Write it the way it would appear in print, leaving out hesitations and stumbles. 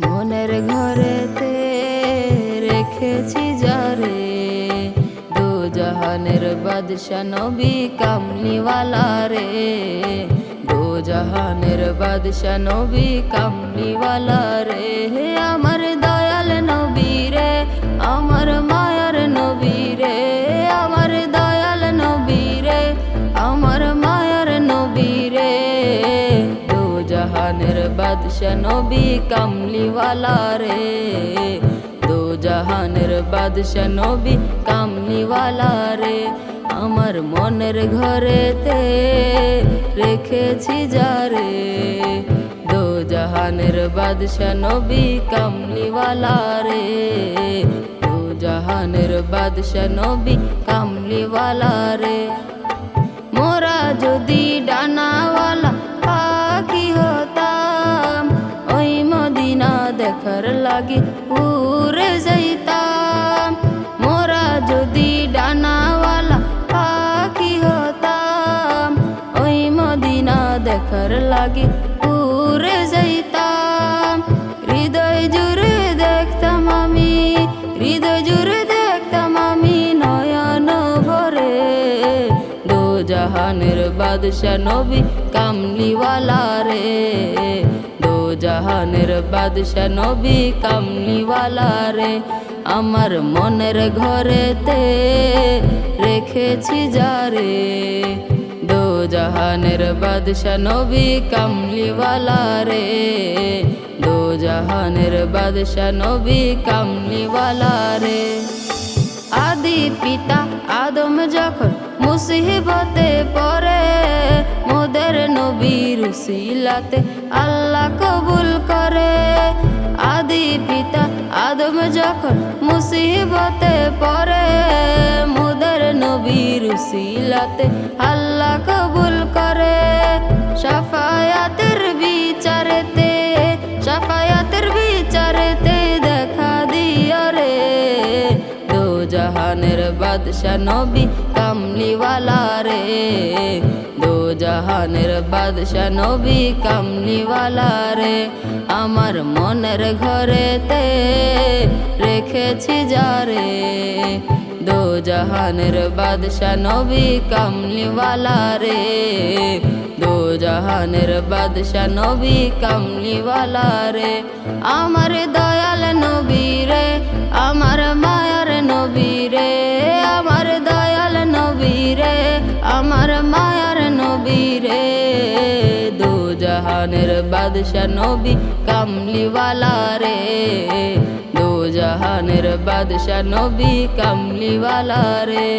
মনের ঘরেতে রেখেছি যারে, দু জাহানের বাদশা নবী কামলিওয়ালা রে। দু জাহানের বাদশা নবী কামলিওয়ালা রে। আমার দয়াল নবী রে, আমার মায়ার নবী রে। আমার দয়াল নবী রে, আমার মায়ার নবী রে। দু জাহানের বাদশা নবী কামলিওয়ালা রে। দু জাহানের বাদশা নবী কামলিওয়ালা রে। আমার মনের ঘরেতে রেখেছি যারে, দু জাহানের বাদশা নবী কামলিওয়ালা রে। দু জাহানের বাদশা নবী কামলিওয়ালা রে। মোরা যদি ডানাওয়ালা পাখি হতাম, ওই মদিনা দেখার লাগি উড়ে যাইতাম। মোরা যদি ডানাওয়ালা পাখি হতাম, ওই মদিনা দেখার লাগি উড়ে যাইতাম। হৃদয় জুড়ে দেখতাম আমি, হৃদয় জুড়ে দেখতাম আমি নয়ন ভরে। দু জাহানের বাদশা নবী কামলিওয়ালা রে। দু জাহানের বাদশা নবী কামলিওয়ালা রে। আমার মনের ঘরেতে রেখেছি যারে, দু জাহানের বাদশা নবী কামলিওয়ালা রে। দু জাহানের বাদশা নবী কামলিওয়ালা রে। আদি পিতা আদম যখন মুসিবতে পড়ে, মোদের নবীর উসিলাতে আল্লাহ কবুল করে। আদি পিতা আদম যখন মুসিবতে পড়ে, মোদের নবীর উসিলাতে আল্লাহ কবুল করে। শাফায়াতের বিচারেতে, শাফায়াতের বিচারেতে দেখা দিও রে। দু জাহানের বাদশা নবী কামলিওয়ালা রে। দু জাহানের বাদশা নবী কামলিওয়ালা রে। আমার মনের ঘরেতে রেখেছি যারে, দু জাহানের বাদশা নবী কামলিওয়ালা রে। দু জাহানের বাদশা নবী কামলিওয়ালা রে। আমার দয়াল নবী রে, আমার মায়ার নবী রে। আমার দয়াল নবী রে, আমার মায়ার নবী রে। দু জাহানের বাদশা নবী কামলিওয়ালা রে। দু জাহানের বাদশা নবী কামলিওয়ালা রে।